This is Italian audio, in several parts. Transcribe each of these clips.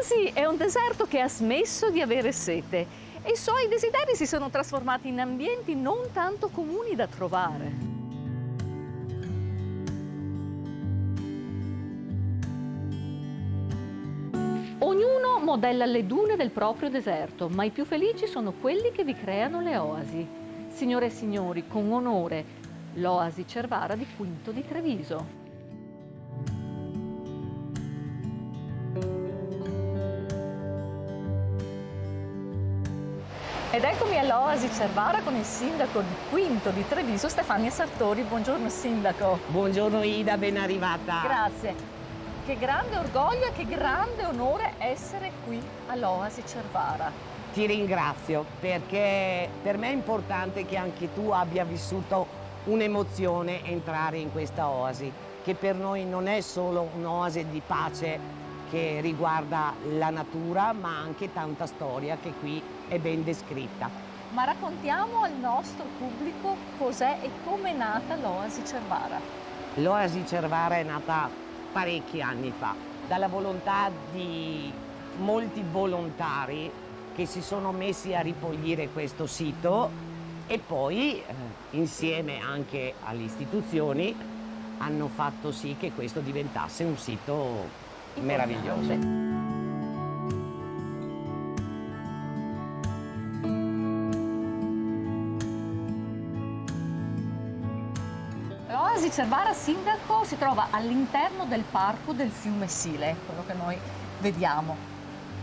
L'Oasi è un deserto che ha smesso di avere sete e i suoi desideri si sono trasformati in ambienti non tanto comuni da trovare. Ognuno modella le dune del proprio deserto, ma i più felici sono quelli che vi creano le oasi. Signore e signori, con onore, l'Oasi Cervara di Quinto di Treviso. Ed eccomi all'Oasi Cervara con il sindaco di Quinto di Treviso, Stefania Sartori. Buongiorno sindaco. Buongiorno Ida, ben arrivata. Grazie. Che grande orgoglio e che grande onore essere qui all'Oasi Cervara. Ti ringrazio perché per me è importante che anche tu abbia vissuto un'emozione entrare in questa oasi, che per noi non è solo un'oasi di pace che riguarda la natura, ma anche tanta storia che qui è ben descritta. Ma raccontiamo al nostro pubblico cos'è e come è nata l'Oasi Cervara. L'Oasi Cervara è nata parecchi anni fa, dalla volontà di molti volontari che si sono messi a ripulire questo sito e poi, insieme anche alle istituzioni, hanno fatto sì che questo diventasse un sito meraviglioso. L'Oasi Cervara, sindaco, si trova all'interno del parco del fiume Sile, quello che noi vediamo.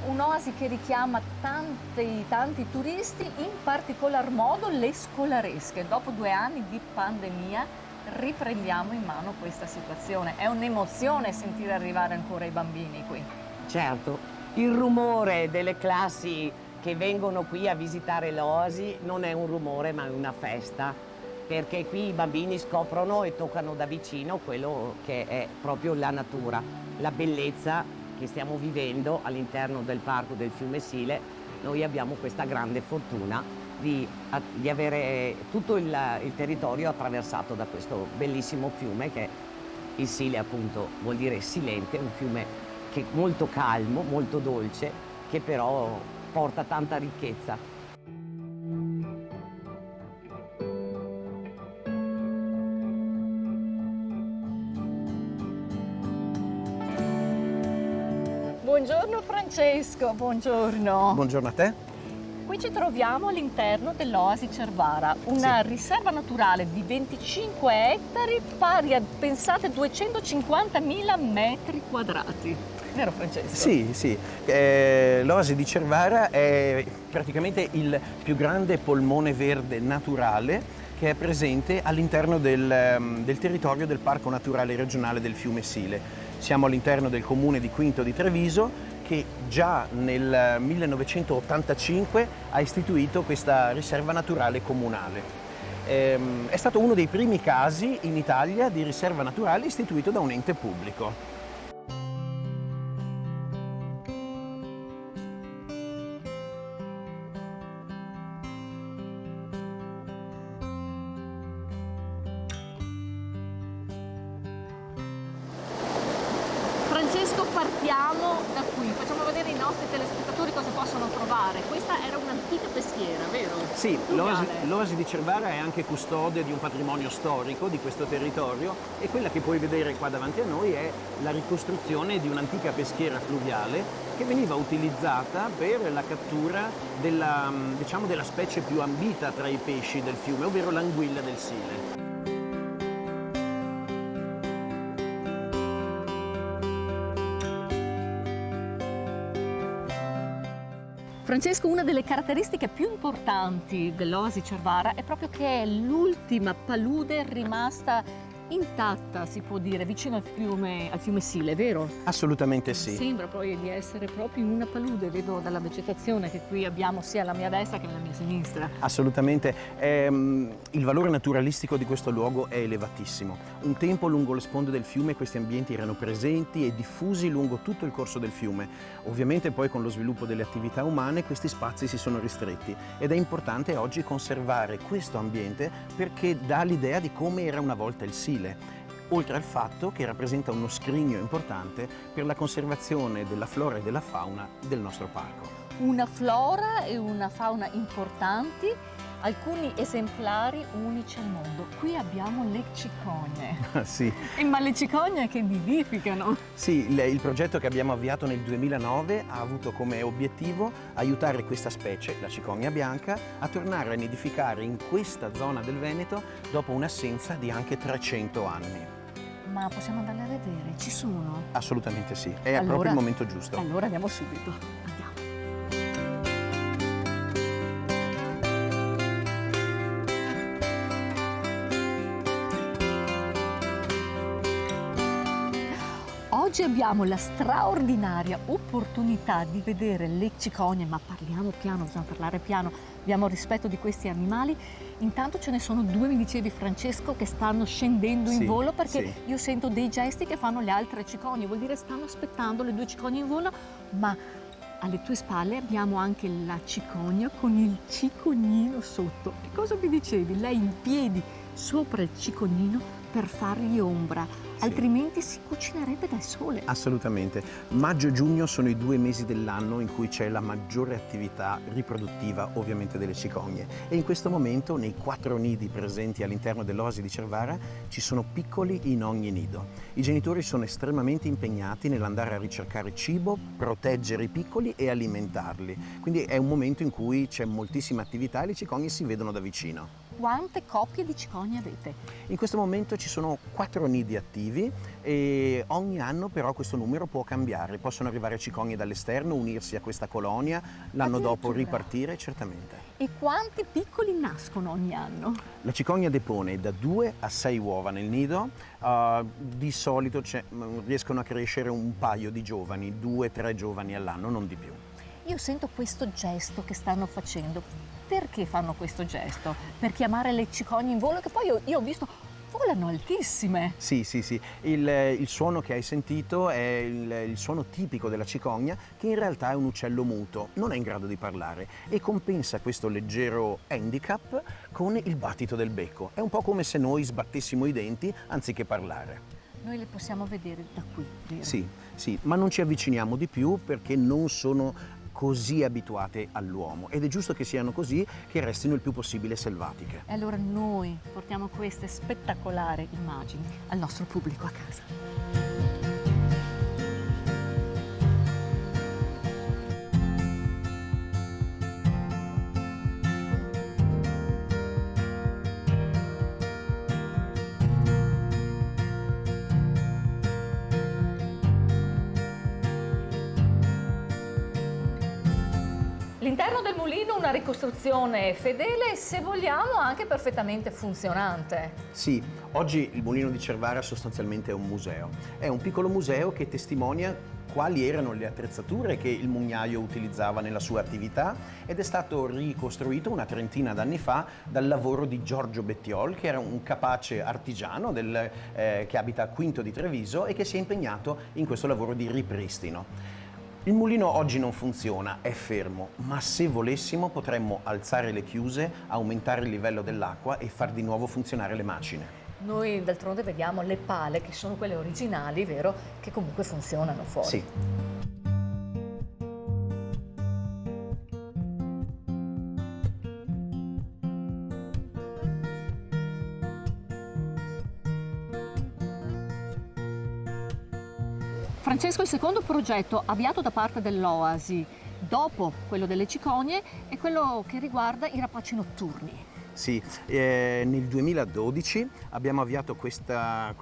Un'oasi che richiama tanti turisti, in particolar modo le scolaresche. Dopo 2 anni di pandemia riprendiamo in mano questa situazione. È un'emozione sentire arrivare ancora i bambini qui. Certo, il rumore delle classi che vengono qui a visitare l'Oasi non è un rumore ma è una festa, perché qui i bambini scoprono e toccano da vicino quello che è proprio la natura, la bellezza che stiamo vivendo all'interno del parco del fiume Sile. Noi abbiamo questa grande fortuna di avere tutto il territorio attraversato da questo bellissimo fiume che il Sile appunto vuol dire silente, un fiume che è molto calmo, molto dolce, che però porta tanta ricchezza. Buongiorno Francesco, buongiorno. Buongiorno a te. Qui ci troviamo all'interno dell'Oasi Cervara, una riserva naturale di 25 ettari pari a, pensate, 250.000 metri quadrati. Vero Francesco? Sì. L'Oasi di Cervara è praticamente il più grande polmone verde naturale che è presente all'interno del territorio del Parco Naturale Regionale del Fiume Sile. Siamo all'interno del comune di Quinto di Treviso, che già nel 1985 ha istituito questa riserva naturale comunale. È stato uno dei primi casi in Italia di riserva naturale istituito da un ente pubblico. Francesco, partiamo da qui, facciamo vedere ai nostri telespettatori cosa possono trovare. Questa era un'antica peschiera, vero? Sì, l'Oasi di Cervara è anche custode di un patrimonio storico di questo territorio e quella che puoi vedere qua davanti a noi è la ricostruzione di un'antica peschiera fluviale che veniva utilizzata per la cattura della specie più ambita tra i pesci del fiume, ovvero l'anguilla del Sile. Francesco, una delle caratteristiche più importanti dell'Oasi Cervara è proprio che è l'ultima palude rimasta intatta, si può dire, vicino al fiume Sile, vero? Assolutamente sì. Sembra poi di essere proprio una palude, vedo dalla vegetazione che qui abbiamo sia alla mia destra che alla mia sinistra. Assolutamente. Il valore naturalistico di questo luogo è elevatissimo. Un tempo lungo le sponde del fiume questi ambienti erano presenti e diffusi lungo tutto il corso del fiume. Ovviamente poi con lo sviluppo delle attività umane questi spazi si sono ristretti ed è importante oggi conservare questo ambiente perché dà l'idea di come era una volta il Sile. oltre al fatto che rappresenta uno scrigno importante per la conservazione della flora e della fauna del nostro parco. Una flora e una fauna importanti, alcuni esemplari unici al mondo. Qui abbiamo le cicogne. Sì. Ma le cicogne che nidificano. Sì, il progetto che abbiamo avviato nel 2009 ha avuto come obiettivo aiutare questa specie, la cicogna bianca, a tornare a nidificare in questa zona del Veneto dopo un'assenza di anche 300 anni. Ma possiamo andarle a vedere? Ci sono? Assolutamente sì, è proprio il momento giusto. Allora andiamo subito. Andiamo. Oggi abbiamo la straordinaria opportunità di vedere le cicogne, ma parliamo piano, bisogna parlare piano, abbiamo rispetto di questi animali. Intanto ce ne sono due, mi dicevi Francesco, che stanno scendendo in volo, perché io sento dei gesti che fanno le altre cicogne, vuol dire stanno aspettando le due cicogne in volo, ma alle tue spalle abbiamo anche la cicogna con il cicognino sotto. E cosa mi dicevi? Lei in piedi sopra il cicognino per fargli ombra, altrimenti si cucinerebbe dal sole. Assolutamente. Maggio e giugno sono i 2 mesi dell'anno in cui c'è la maggiore attività riproduttiva ovviamente delle cicogne, e in questo momento nei 4 nidi presenti all'interno dell'oasi di Cervara ci sono piccoli in ogni nido. I genitori sono estremamente impegnati nell'andare a ricercare cibo, proteggere i piccoli e alimentarli, quindi è un momento in cui c'è moltissima attività e le cicogne si vedono da vicino. Quante coppie di cicogne avete? In questo momento ci sono 4 nidi attivi e ogni anno però questo numero può cambiare. Possono arrivare cicogne dall'esterno, unirsi a questa colonia, l'anno dopo ripartire, certamente. E quanti piccoli nascono ogni anno? La cicogna depone da 2 a 6 uova nel nido, di solito riescono a crescere un paio di giovani, 2-3 giovani all'anno, non di più. Io sento questo gesto che stanno facendo. Perché fanno questo gesto? Per chiamare le cicogne in volo, che poi io ho visto volano altissime. Sì. Il suono che hai sentito è il suono tipico della cicogna, che in realtà è un uccello muto, non è in grado di parlare e compensa questo leggero handicap con il battito del becco. È un po' come se noi sbattessimo i denti anziché parlare. Noi le possiamo vedere da qui, vero? Sì, ma non ci avviciniamo di più perché non sono così abituate all'uomo ed è giusto che siano così, che restino il più possibile selvatiche. E allora noi portiamo queste spettacolari immagini al nostro pubblico a casa. L'interno del mulino una ricostruzione fedele e, se vogliamo, anche perfettamente funzionante. Sì, oggi il mulino di Cervara sostanzialmente è un museo. È un piccolo museo che testimonia quali erano le attrezzature che il mugnaio utilizzava nella sua attività ed è stato ricostruito una trentina d'anni fa dal lavoro di Giorgio Bettiol, che era un capace artigiano che abita a Quinto di Treviso e che si è impegnato in questo lavoro di ripristino. Il mulino oggi non funziona, è fermo, ma se volessimo potremmo alzare le chiuse, aumentare il livello dell'acqua e far di nuovo funzionare le macine. Noi d'altronde vediamo le pale, che sono quelle originali, vero? Che comunque funzionano fuori. Sì. Francesco, il secondo progetto avviato da parte dell'Oasi, dopo quello delle cicogne, è quello che riguarda i rapaci notturni. Sì, nel 2012 abbiamo avviato questa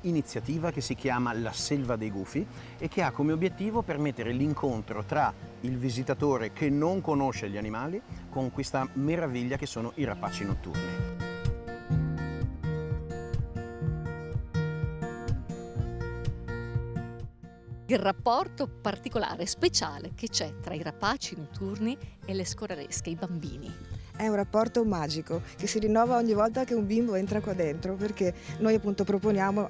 iniziativa che si chiama La Selva dei Gufi e che ha come obiettivo permettere l'incontro tra il visitatore che non conosce gli animali con questa meraviglia che sono i rapaci notturni. Il rapporto particolare, speciale che c'è tra i rapaci notturni e le scoraresche, i bambini. È un rapporto magico che si rinnova ogni volta che un bimbo entra qua dentro, perché noi appunto proponiamo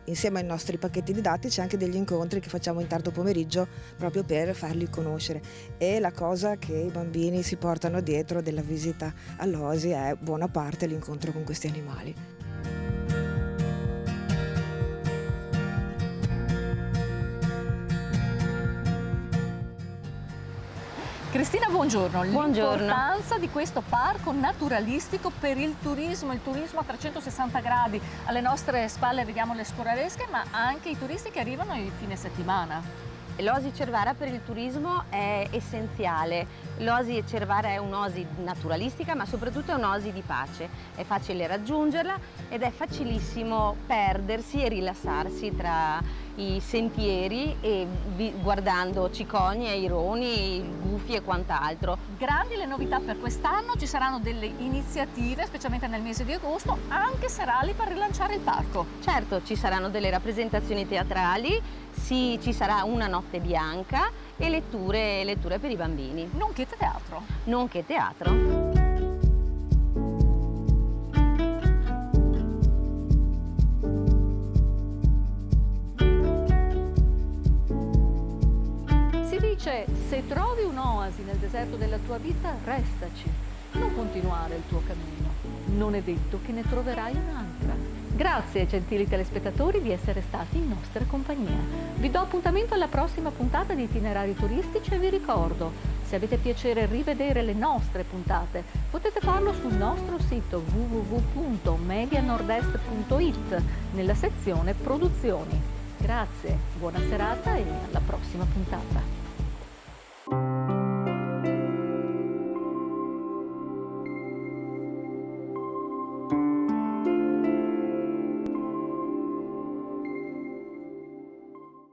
insieme ai nostri pacchetti didattici anche degli incontri che facciamo in tardo pomeriggio proprio per farli conoscere, e la cosa che i bambini si portano dietro della visita all'Oasi è buona parte l'incontro con questi animali. Cristina, buongiorno. Buongiorno. L'importanza di questo parco naturalistico per il turismo a 360 gradi. Alle nostre spalle vediamo le scuraresche, ma anche i turisti che arrivano il fine settimana. L'Oasi Cervara per il turismo è essenziale. L'Oasi Cervara è un'oasi naturalistica, ma soprattutto è un'oasi di pace. È facile raggiungerla ed è facilissimo perdersi e rilassarsi tra i sentieri e guardando cicogne, aironi, gufi e quant'altro. Grandi le novità per quest'anno, ci saranno delle iniziative, specialmente nel mese di agosto, anche serali per rilanciare il parco. Certo, ci saranno delle rappresentazioni teatrali, sì, ci sarà una notte bianca e letture per i bambini. Nonché teatro. Nonché teatro. Si dice, se trovi un'oasi nel deserto della tua vita, restaci. Non continuare il tuo cammino. Non è detto che ne troverai un'altra. Grazie, gentili telespettatori, di essere stati in nostra compagnia. Vi do appuntamento alla prossima puntata di Itinerari Turistici e vi ricordo, se avete piacere rivedere le nostre puntate, potete farlo sul nostro sito www.medianordest.it nella sezione Produzioni. Grazie, buona serata e alla prossima puntata.